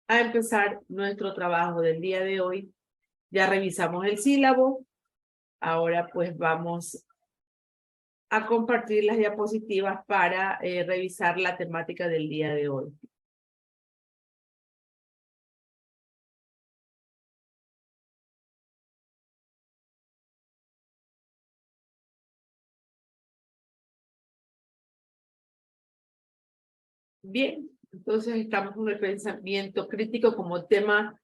a empezar nuestro trabajo del día de hoy. Ya revisamos el sílabo. Ahora pues vamos a compartir las diapositivas para revisar la temática del día de hoy. Bien, entonces estamos con el pensamiento crítico como tema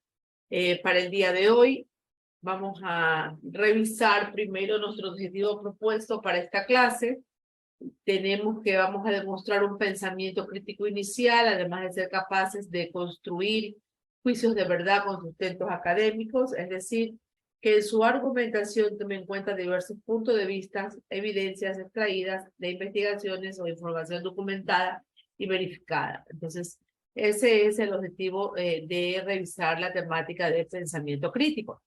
para el día de hoy. Vamos a revisar primero nuestro objetivo propuesto para esta clase. Vamos a demostrar un pensamiento crítico inicial, además de ser capaces de construir juicios de verdad con sustentos académicos, es decir, que en su argumentación tome en cuenta diversos puntos de vista, evidencias extraídas de investigaciones o información documentada y verificada. Entonces, ese es el objetivo de revisar la temática del pensamiento crítico.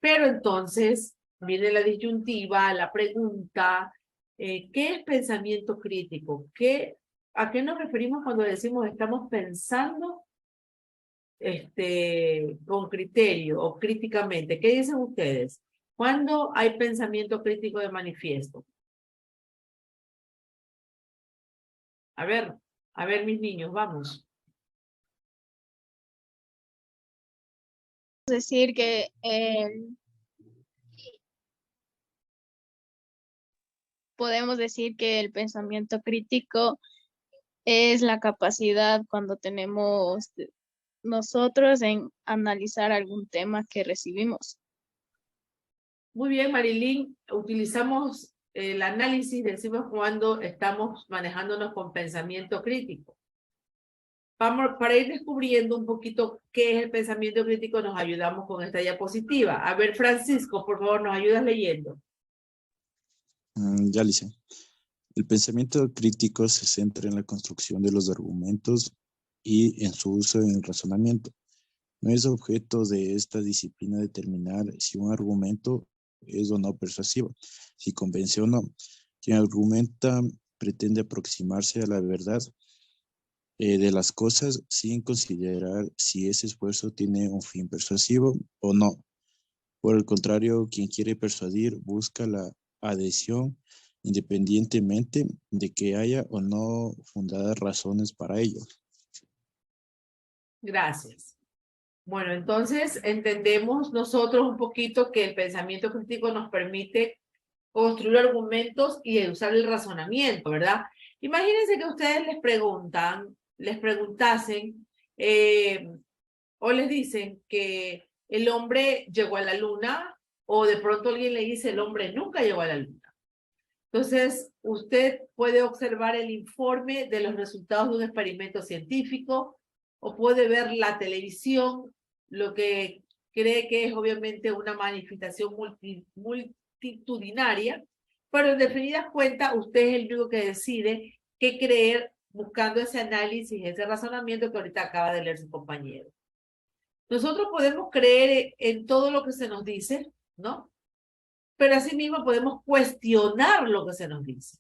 Pero entonces viene la disyuntiva, la pregunta, ¿qué es pensamiento crítico? ¿A qué nos referimos cuando decimos estamos pensando con criterio o críticamente? ¿Qué dicen ustedes? ¿Cuándo hay pensamiento crítico de manifiesto? A ver mis niños, vamos. Decir que podemos decir que el pensamiento crítico es la capacidad cuando tenemos nosotros en analizar algún tema que recibimos. Muy bien, Marilyn, utilizamos el análisis, decimos cuando estamos manejándonos con pensamiento crítico. Para ir descubriendo un poquito qué es el pensamiento crítico, nos ayudamos con esta diapositiva. A ver, Francisco, por favor, ¿nos ayudas leyendo? Ya, Lisa. El pensamiento crítico se centra en la construcción de los argumentos y en su uso en el razonamiento. No es objeto de esta disciplina determinar si un argumento es o no persuasivo, si convence o no. Quien argumenta pretende aproximarse a la verdad de las cosas sin considerar si ese esfuerzo tiene un fin persuasivo o no. Por el contrario, quien quiere persuadir busca la adhesión independientemente de que haya o no fundadas razones para ello. Gracias. Bueno, entonces entendemos nosotros un poquito que el pensamiento crítico nos permite construir argumentos y usar el razonamiento, ¿verdad? Imagínense que ustedes les preguntasen o les dicen que el hombre llegó a la luna o de pronto alguien le dice el hombre nunca llegó a la luna. Entonces, usted puede observar el informe de los resultados de un experimento científico o puede ver la televisión, lo que cree que es obviamente una manifestación multitudinaria, pero en definidas cuentas, usted es el único que decide qué creer buscando ese análisis, ese razonamiento que ahorita acaba de leer su compañero. Nosotros podemos creer en todo lo que se nos dice, ¿no? Pero asimismo podemos cuestionar lo que se nos dice.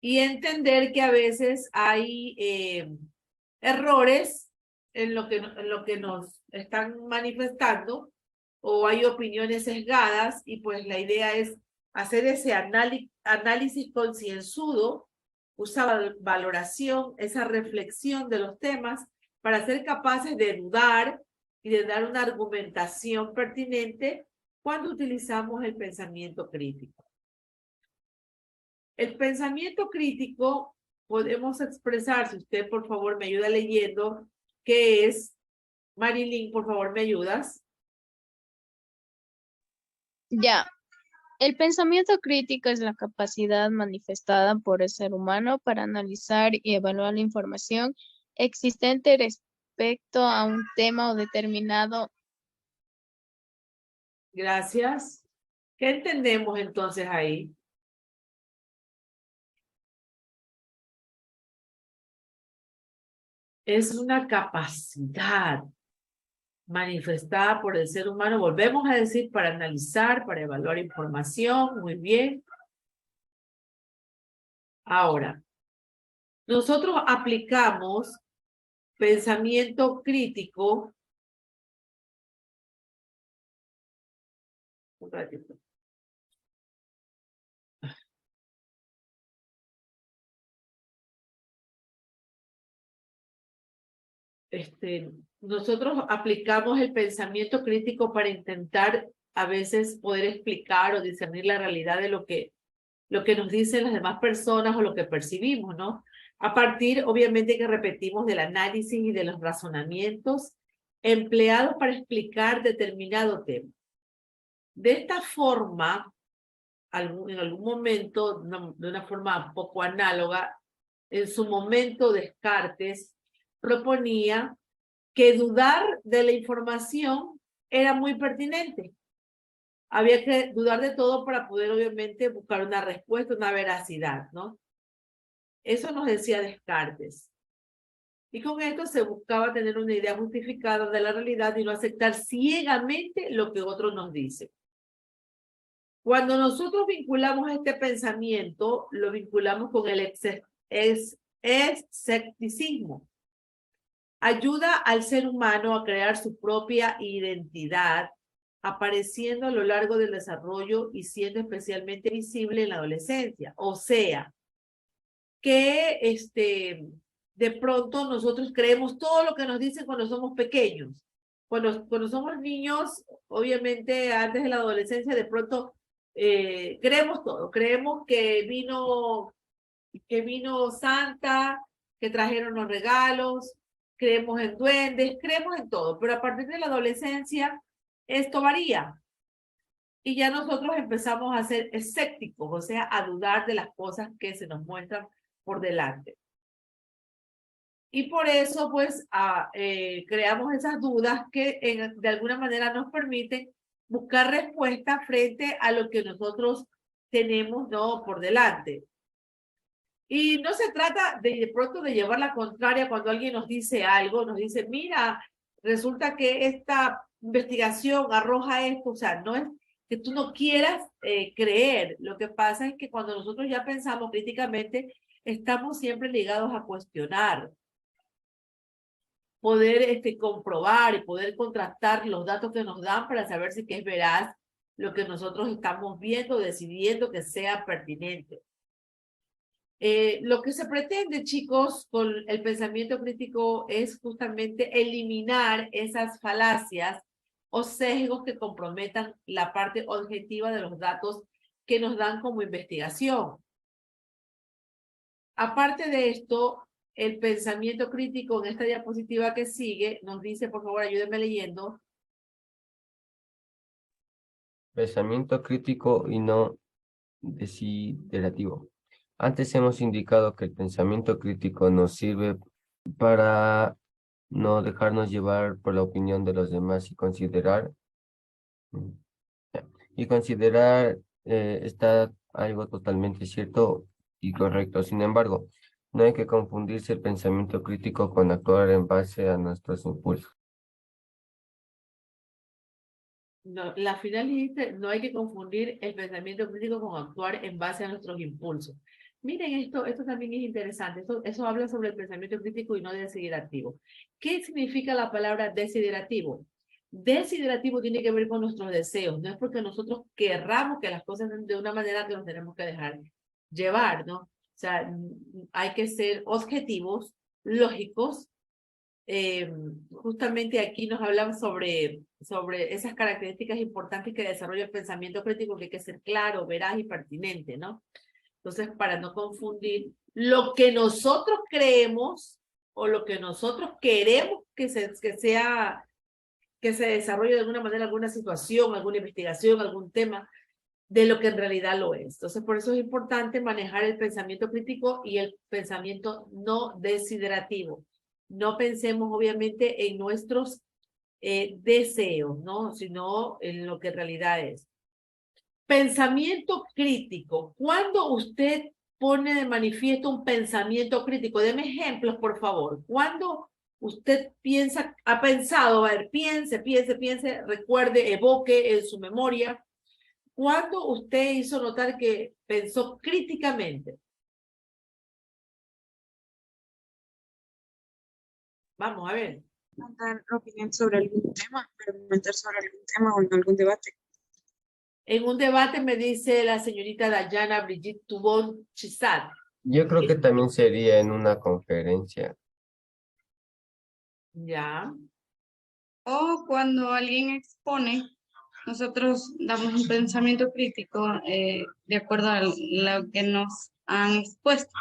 Y entender que a veces hay errores en lo que nos están manifestando o hay opiniones sesgadas y pues la idea es hacer ese análisis concienzudo, usar valoración, esa reflexión de los temas para ser capaces de dudar y de dar una argumentación pertinente cuando utilizamos el pensamiento crítico. El pensamiento crítico podemos expresar, si usted por favor me ayuda leyendo, ¿qué es? Marilyn, por favor, ¿me ayudas? Ya, el pensamiento crítico es la capacidad manifestada por el ser humano para analizar y evaluar la información existente respecto a un tema o determinado. Gracias. ¿Qué entendemos entonces ahí? Es una capacidad manifestada por el ser humano, volvemos a decir, para analizar, para evaluar información, muy bien. Ahora, nosotros aplicamos pensamiento crítico. Un ratito. Nosotros aplicamos el pensamiento crítico para intentar a veces poder explicar o discernir la realidad de lo que nos dicen las demás personas o lo que percibimos, ¿no? A partir, obviamente, que repetimos del análisis y de los razonamientos empleados para explicar determinado tema. De esta forma, en algún momento, de una forma poco análoga, en su momento Descartes proponía que dudar de la información era muy pertinente. Había que dudar de todo para poder, obviamente, buscar una respuesta, una veracidad, ¿no? Eso nos decía Descartes. Y con esto se buscaba tener una idea justificada de la realidad y no aceptar ciegamente lo que otro nos dice. Cuando nosotros vinculamos este pensamiento, lo vinculamos con el escepticismo. Ayuda al ser humano a crear su propia identidad, apareciendo a lo largo del desarrollo y siendo especialmente visible en la adolescencia. O sea, que de pronto nosotros creemos todo lo que nos dicen cuando somos pequeños. Cuando somos niños, obviamente antes de la adolescencia, de pronto creemos todo. Creemos que vino Santa, que trajeron los regalos, creemos en duendes, creemos en todo. Pero a partir de la adolescencia, esto varía. Y ya nosotros empezamos a ser escépticos, o sea, a dudar de las cosas que se nos muestran por delante. Y por eso, pues, creamos esas dudas que de alguna manera nos permiten buscar respuestas frente a lo que nosotros tenemos, ¿no?, por delante. Y no se trata de pronto de llevar la contraria cuando alguien nos dice algo, nos dice, mira, resulta que esta investigación arroja esto, o sea, no es que tú no quieras creer. Lo que pasa es que cuando nosotros ya pensamos críticamente, estamos siempre ligados a cuestionar, poder comprobar y poder contrastar los datos que nos dan para saber si es veraz lo que nosotros estamos viendo, decidiendo que sea pertinente. Lo que se pretende, chicos, con el pensamiento crítico es justamente eliminar esas falacias o sesgos que comprometan la parte objetiva de los datos que nos dan como investigación. Aparte de esto, el pensamiento crítico en esta diapositiva que sigue nos dice, por favor, ayúdenme leyendo. Pensamiento crítico y no desiderativo. Antes hemos indicado que el pensamiento crítico nos sirve para no dejarnos llevar por la opinión de los demás y considerar está algo totalmente cierto y correcto. Sin embargo, no hay que confundirse el pensamiento crítico con actuar en base a nuestros impulsos. No, la final dice, no hay que confundir el pensamiento crítico con actuar en base a nuestros impulsos. Miren, esto también es interesante. Eso habla sobre el pensamiento crítico y no desiderativo. ¿Qué significa la palabra desiderativo? Desiderativo tiene que ver con nuestros deseos. No es porque nosotros querramos que las cosas sean de una manera que nos tenemos que dejar llevar, ¿no? O sea, hay que ser objetivos, lógicos. Justamente aquí nos hablan sobre esas características importantes que desarrolla el pensamiento crítico, que hay que ser claro, veraz y pertinente, ¿no? Entonces, para no confundir lo que nosotros creemos o lo que nosotros queremos que se desarrolle de alguna manera alguna situación, alguna investigación, algún tema, de lo que en realidad lo es. Entonces, por eso es importante manejar el pensamiento crítico y el pensamiento no desiderativo. No pensemos, obviamente, en nuestros deseos, ¿no? Sino en lo que en realidad es. Pensamiento crítico. ¿Cuándo usted pone de manifiesto un pensamiento crítico? Deme ejemplos, por favor. ¿Cuándo usted ha pensado, a ver, piense, recuerde, evoque en su memoria? ¿Cuándo usted hizo notar que pensó críticamente? Vamos a ver. Dar opinión sobre algún tema, argumentar sobre algún tema o en algún debate. En un debate me dice la señorita Dayana Brigitte Tubón Chisat. Yo creo que también sería en una conferencia. Ya. O cuando alguien expone, nosotros damos un pensamiento crítico de acuerdo a lo que nos han expuesto.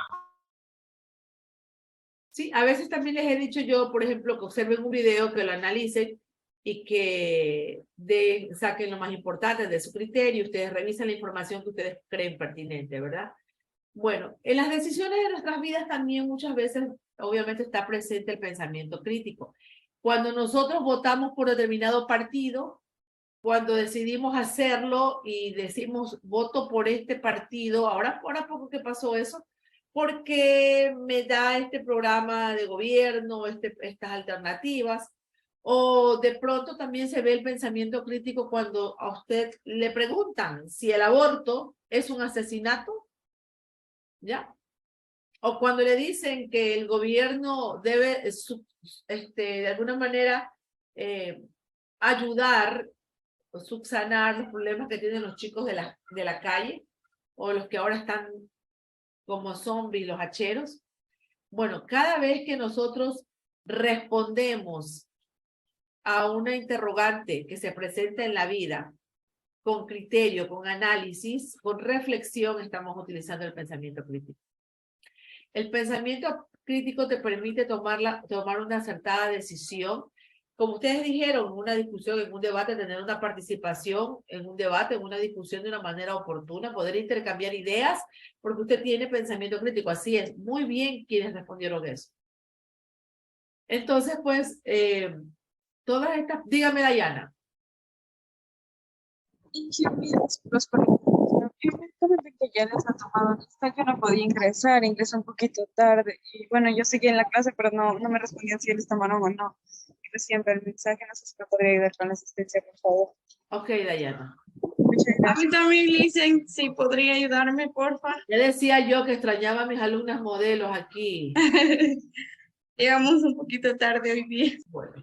Sí, a veces también les he dicho yo, por ejemplo, que observen un video, que lo analicen y que saquen lo más importante de su criterio. Ustedes revisen la información que ustedes creen pertinente, ¿verdad? Bueno, en las decisiones de nuestras vidas también muchas veces, obviamente, está presente el pensamiento crítico. Cuando nosotros votamos por determinado partido, cuando decidimos hacerlo y decimos voto por este partido, ahora poco que pasó eso, porque me da este programa de gobierno, estas alternativas, o de pronto también se ve el pensamiento crítico cuando a usted le preguntan si el aborto es un asesinato, ¿ya? O cuando le dicen que el gobierno debe, de alguna manera, ayudar o subsanar los problemas que tienen los chicos de la calle, o los que ahora están como zombies, los hacheros. Bueno, cada vez que nosotros respondemos a una interrogante que se presenta en la vida, con criterio, con análisis, con reflexión, estamos utilizando el pensamiento crítico. El pensamiento crítico te permite tomar una acertada decisión. Como ustedes dijeron, en una discusión, en un debate, tener una participación en un debate, en una discusión de una manera oportuna, poder intercambiar ideas, porque usted tiene pensamiento crítico. Así es, muy bien quienes respondieron eso. Entonces, pues, todas estas... Dígame, Dayana. Los colegios, que ya les ha tomado lista, yo no podía ingresé un poquito tarde y bueno, yo seguí en la clase, pero no me respondían si les tomaron o no. Y recién el mensaje, no sé si me podría ayudar con la asistencia, por favor. Ok, Dayana. Muchas A mí gracias. también le dicen si podría ayudarme, porfa. Ya decía yo que extrañaba a mis alumnas modelos aquí. Llegamos un poquito tarde hoy día. Bueno.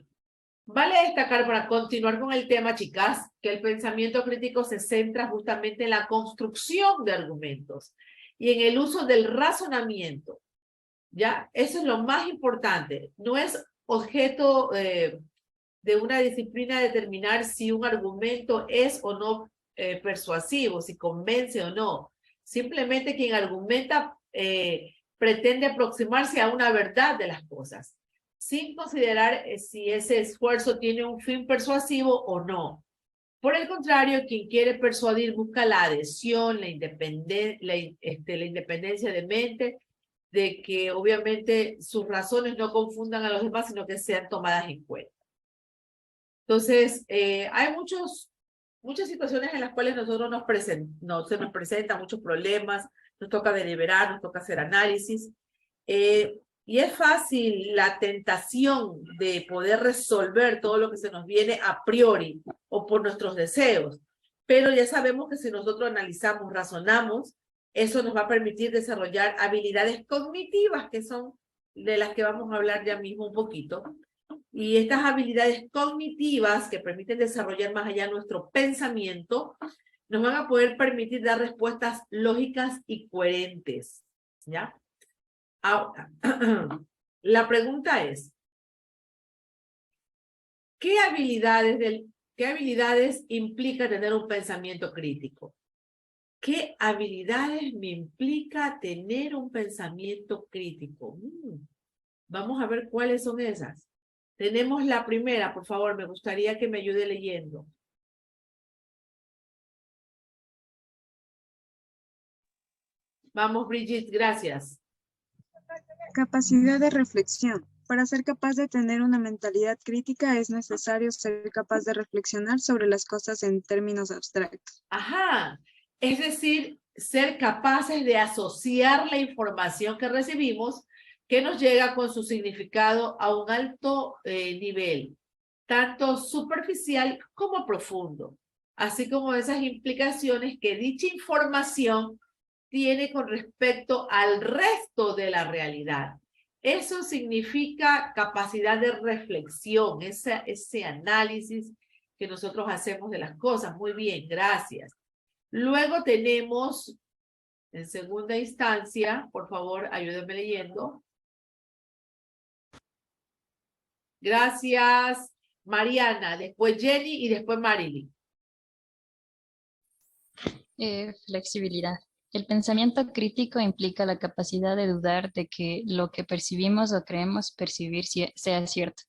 Vale destacar, para continuar con el tema, chicas, que el pensamiento crítico se centra justamente en la construcción de argumentos y en el uso del razonamiento. ¿Ya? Eso es lo más importante. No es objeto de una disciplina determinar si un argumento es o no persuasivo, si convence o no. Simplemente quien argumenta pretende aproximarse a una verdad de las cosas, sin considerar si ese esfuerzo tiene un fin persuasivo o no. Por el contrario, quien quiere persuadir busca la adhesión, la independencia de mente, de que obviamente sus razones no confundan a los demás, sino que sean tomadas en cuenta. Entonces, hay muchas situaciones en las cuales nosotros se nos presentan muchos problemas, nos toca deliberar, nos toca hacer análisis, y es fácil la tentación de poder resolver todo lo que se nos viene a priori o por nuestros deseos, pero ya sabemos que si nosotros analizamos, razonamos, eso nos va a permitir desarrollar habilidades cognitivas, que son de las que vamos a hablar ya mismo un poquito. Y estas habilidades cognitivas que permiten desarrollar más allá nuestro pensamiento, nos van a poder permitir dar respuestas lógicas y coherentes, ¿ya? Ahora, la pregunta es, ¿qué habilidades implica tener un pensamiento crítico? ¿Qué habilidades me implica tener un pensamiento crítico? Vamos a ver cuáles son esas. Tenemos la primera, por favor, me gustaría que me ayude leyendo. Vamos, Brigitte, gracias. Capacidad de reflexión. Para ser capaz de tener una mentalidad crítica es necesario ser capaz de reflexionar sobre las cosas en términos abstractos. Ajá, es decir, ser capaces de asociar la información que recibimos, que nos llega con su significado a un alto nivel, tanto superficial como profundo, así como esas implicaciones que dicha información tiene con respecto al resto de la realidad. Eso significa capacidad de reflexión, ese análisis que nosotros hacemos de las cosas. Muy bien, gracias. Luego tenemos, en segunda instancia, por favor, ayúdenme leyendo. Gracias, Mariana. Después Jenny y después Marilyn. Flexibilidad. El pensamiento crítico implica la capacidad de dudar de que lo que percibimos o creemos percibir sea cierto,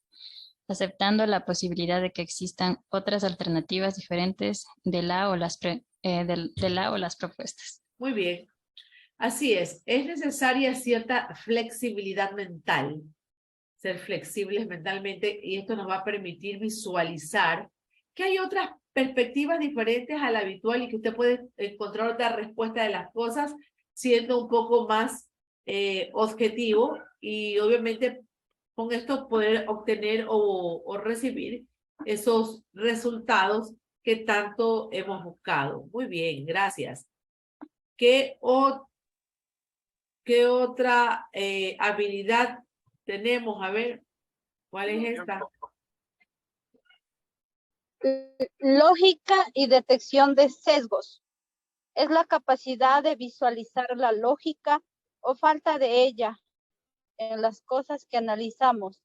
aceptando la posibilidad de que existan otras alternativas diferentes de la o las propuestas. Muy bien. Así es necesaria cierta flexibilidad mental, ser flexibles mentalmente, y esto nos va a permitir visualizar que hay otras perspectivas diferentes a la habitual y que usted puede encontrar otra respuesta de las cosas siendo un poco más objetivo y obviamente con esto poder obtener o recibir esos resultados que tanto hemos buscado. Muy bien, gracias. ¿Qué otra habilidad tenemos? A ver, ¿cuál es esta? Lógica y detección de sesgos. Es la capacidad de visualizar la lógica o falta de ella en las cosas que analizamos,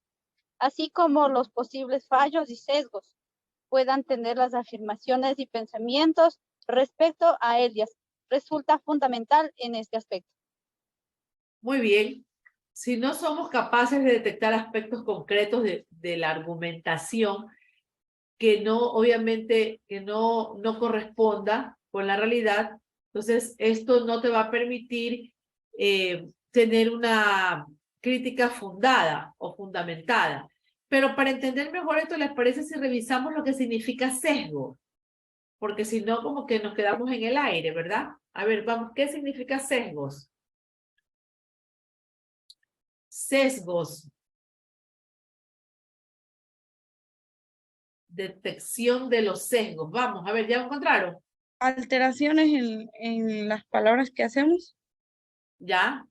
así como los posibles fallos y sesgos puedan tener las afirmaciones y pensamientos respecto a ellas. Resulta fundamental en este aspecto. Muy bien. Si no somos capaces de detectar aspectos concretos de la argumentación que no, obviamente, que no corresponda con la realidad, entonces esto no te va a permitir tener una crítica fundada o fundamentada. Pero para entender mejor esto, ¿les parece si revisamos lo que significa sesgo? Porque si no, como que nos quedamos en el aire, ¿verdad? A ver, vamos, ¿qué significa sesgos? Sesgos. Detección de los sesgos. Vamos, a ver, ¿ya lo encontraron? Alteraciones en las palabras que hacemos. ¿Ya?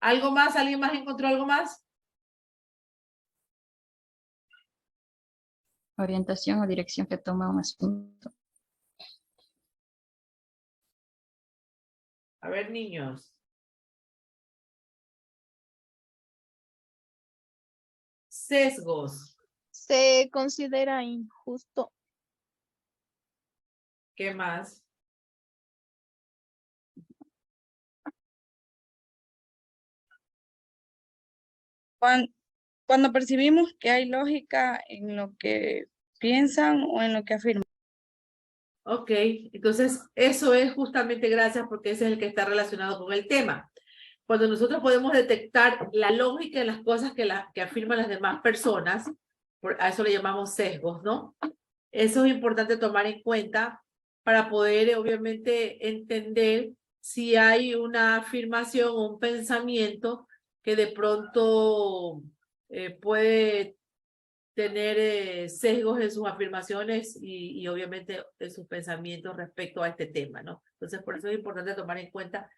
¿Algo más? ¿Alguien más encontró algo más? Orientación o dirección que toma un asunto. A ver, niños. Sesgos. Se considera injusto. ¿Qué más? Cuando percibimos que hay lógica en lo que piensan o en lo que afirman. Ok, entonces eso es justamente gracias porque ese es el que está relacionado con el tema. Cuando nosotros podemos detectar la lógica en las cosas que afirman las demás personas, a eso le llamamos sesgos, ¿no? Eso es importante tomar en cuenta para poder, obviamente, entender si hay una afirmación o un pensamiento que de pronto puede tener sesgos en sus afirmaciones y obviamente en sus pensamientos respecto a este tema, ¿no? Entonces, por eso es importante tomar en cuenta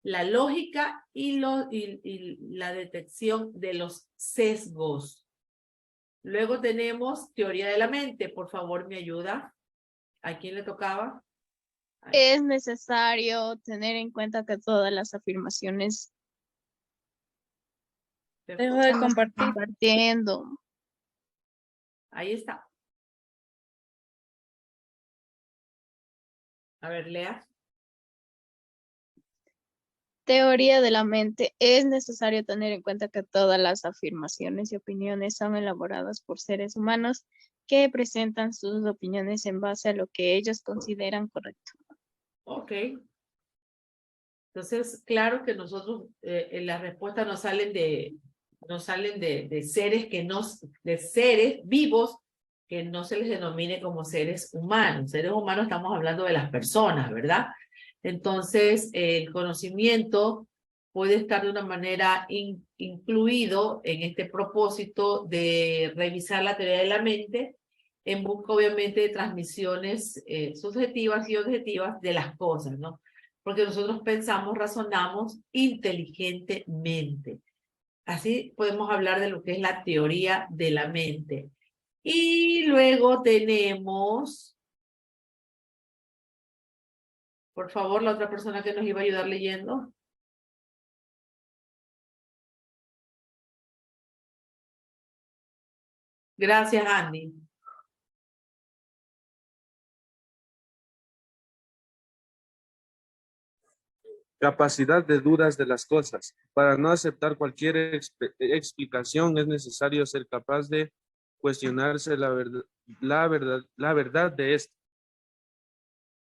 la lógica y la detección de los sesgos. Luego tenemos teoría de la mente. Por favor, ¿me ayuda? ¿A quién le tocaba? Es necesario tener en cuenta que todas las afirmaciones Dejo de estamos compartir. compartiendo. Ahí está. A ver, Lea. Teoría de la mente. Es necesario tener en cuenta que todas las afirmaciones y opiniones son elaboradas por seres humanos que presentan sus opiniones en base a lo que ellos consideran correcto. Ok. Entonces, claro que nosotros, las respuestas nos salen de seres de seres vivos que no se les denomine como seres humanos. Seres humanos estamos hablando de las personas, ¿verdad? Entonces, el conocimiento puede estar de una manera incluido en este propósito de revisar la teoría de la mente en busca, obviamente, de transmisiones subjetivas y objetivas de las cosas, ¿no? Porque nosotros pensamos, razonamos inteligentemente. Así podemos hablar de lo que es la teoría de la mente. Y luego tenemos, por favor, la otra persona que nos iba a ayudar leyendo. Gracias, Andy. Capacidad de dudas de las cosas. Para no aceptar cualquier explicación es necesario ser capaz de cuestionarse la verdad de esto.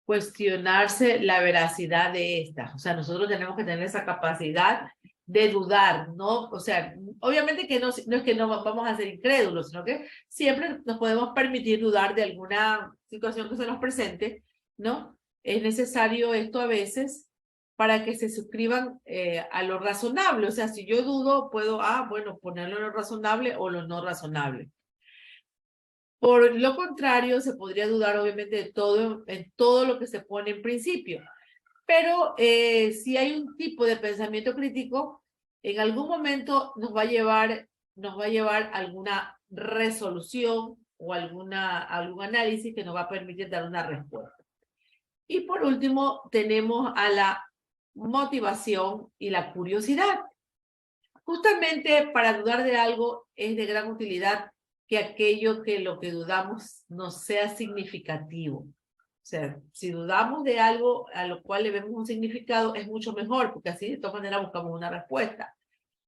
Cuestionarse la veracidad de esta. O sea, nosotros tenemos que tener esa capacidad de dudar, ¿no? O sea, obviamente que no es que no vamos a ser incrédulos, sino que siempre nos podemos permitir dudar de alguna situación que se nos presente, ¿no? Es necesario esto a veces para que se suscriban a lo razonable. O sea, si yo dudo, puedo, bueno, ponerlo en lo razonable o lo no razonable. Por lo contrario, se podría dudar obviamente de todo, en todo lo que se pone en principio. Pero si hay un tipo de pensamiento crítico, en algún momento nos va a llevar a alguna resolución o algún análisis que nos va a permitir dar una respuesta. Y por último, tenemos a la motivación y la curiosidad. Justamente para dudar de algo es de gran utilidad que aquello que lo que dudamos no sea significativo. O sea, si dudamos de algo a lo cual le vemos un significado, es mucho mejor, porque así de todas maneras buscamos una respuesta.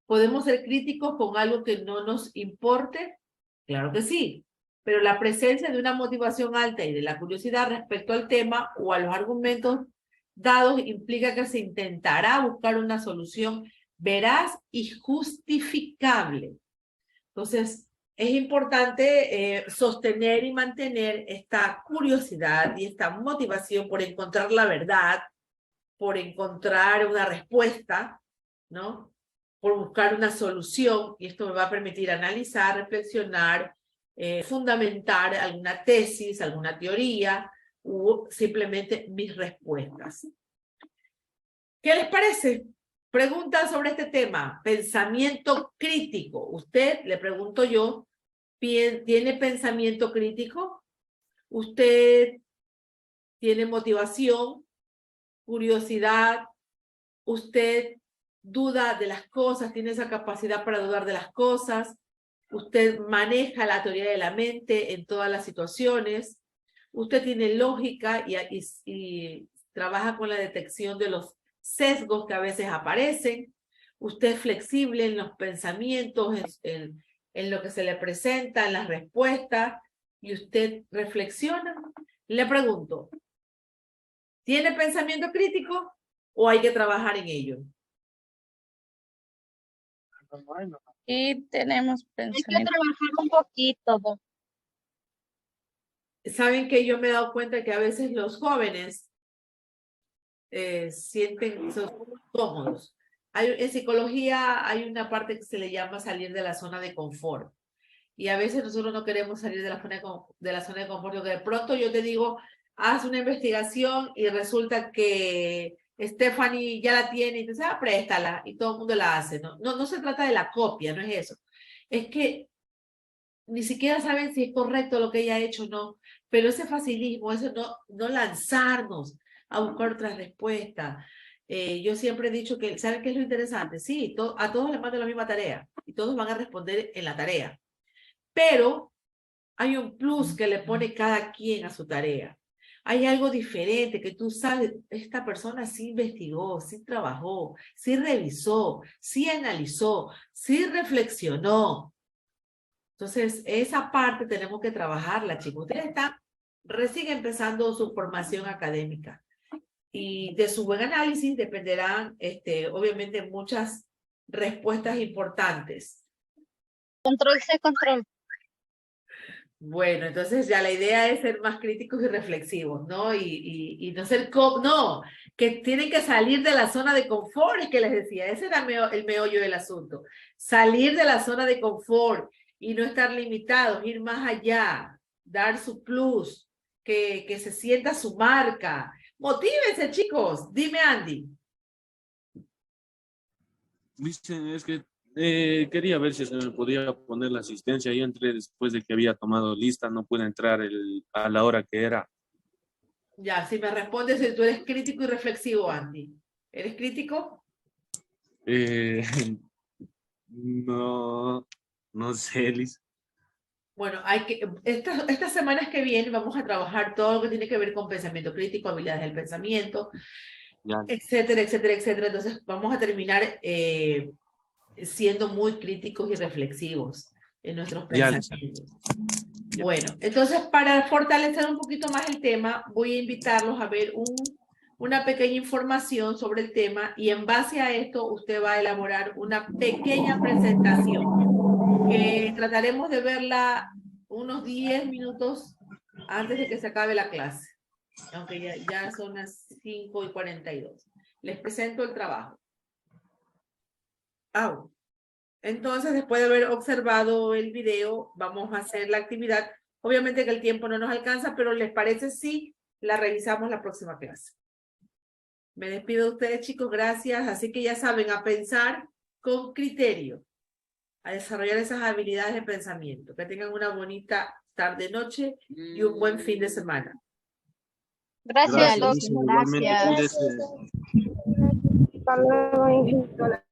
¿Podemos ser críticos con algo que no nos importe? Claro que sí, pero la presencia de una motivación alta y de la curiosidad respecto al tema o a los argumentos dados implica que se intentará buscar una solución veraz y justificable. Entonces, es importante sostener y mantener esta curiosidad y esta motivación por encontrar la verdad, por encontrar una respuesta, ¿no? Por buscar una solución, y esto me va a permitir analizar, reflexionar, fundamentar alguna tesis, alguna teoría, o simplemente mis respuestas. ¿Qué les parece? Preguntas sobre este tema. Pensamiento crítico. Usted, le pregunto yo, ¿tiene pensamiento crítico? ¿Usted tiene motivación, curiosidad? ¿Usted duda de las cosas? ¿Tiene esa capacidad para dudar de las cosas? ¿Usted maneja la teoría de la mente en todas las situaciones? ¿Usted tiene lógica y trabaja con la detección de los sesgos que a veces aparecen? ¿Usted es flexible en los pensamientos, en lo que se le presenta, en las respuestas? ¿Y usted reflexiona? Le pregunto, ¿tiene pensamiento crítico o hay que trabajar en ello? Y tenemos pensamiento. Hay que trabajar un poquito, ¿no? Saben que yo me he dado cuenta que a veces los jóvenes son cómodos. En psicología hay una parte que se le llama salir de la zona de confort. Y a veces nosotros no queremos salir de la zona de confort, porque de pronto yo te digo, haz una investigación y resulta que Stephanie ya la tiene y te dice, préstala, y todo el mundo la hace. No se trata de la copia, no es eso. Es que ni siquiera saben si es correcto lo que ella ha hecho o no, pero ese facilismo, eso no lanzarnos a buscar otras respuestas. Yo siempre he dicho que, ¿saben qué es lo interesante? Sí, a todos les mando la misma tarea y todos van a responder en la tarea, pero hay un plus que le pone cada quien a su tarea. Hay algo diferente que tú sabes, esta persona sí investigó, sí trabajó, sí revisó, sí analizó, sí reflexionó. Entonces, esa parte tenemos que trabajarla, chicos. Ustedes están recién empezando su formación académica. Y de su buen análisis dependerán, obviamente, muchas respuestas importantes. Control C, control. Bueno, entonces ya la idea es ser más críticos y reflexivos, ¿no? Y no ser no, que tienen que salir de la zona de confort, es que les decía, ese era el meollo del asunto. Salir de la zona de confort y no estar limitados, ir más allá, dar su plus, que se sienta su marca. Motívense, chicos. Dime, Andy. Dicen, es que Quería ver si se me podía poner la asistencia. Yo entré después de que había tomado lista, no pude entrar a la hora que era. Ya, si me respondes, tú eres crítico y reflexivo, Andy. ¿Eres crítico? No, no sé, Liz. Bueno, estas semanas que vienen vamos a trabajar todo lo que tiene que ver con pensamiento crítico, habilidades del pensamiento, Ya. etcétera, etcétera, etcétera. Entonces vamos a terminar siendo muy críticos y reflexivos en nuestros Ya, pensamientos. Bueno, entonces para fortalecer un poquito más el tema, voy a invitarlos a ver una pequeña información sobre el tema y en base a esto usted va a elaborar una pequeña presentación. Trataremos de verla unos 10 minutos antes de que se acabe la clase, aunque ya son las 5:42. Les presento el trabajo. Entonces, después de haber observado el video, vamos a hacer la actividad. Obviamente que el tiempo no nos alcanza, pero ¿les parece si la revisamos la próxima clase? Me despido de ustedes, chicos, gracias. Así que ya saben, a pensar con criterio, a desarrollar esas habilidades de pensamiento. Que tengan una bonita tarde-noche y un buen fin de semana. Gracias, Liz. doctor. Igualmente, Gracias. cuídese. Hasta luego, Ingrid.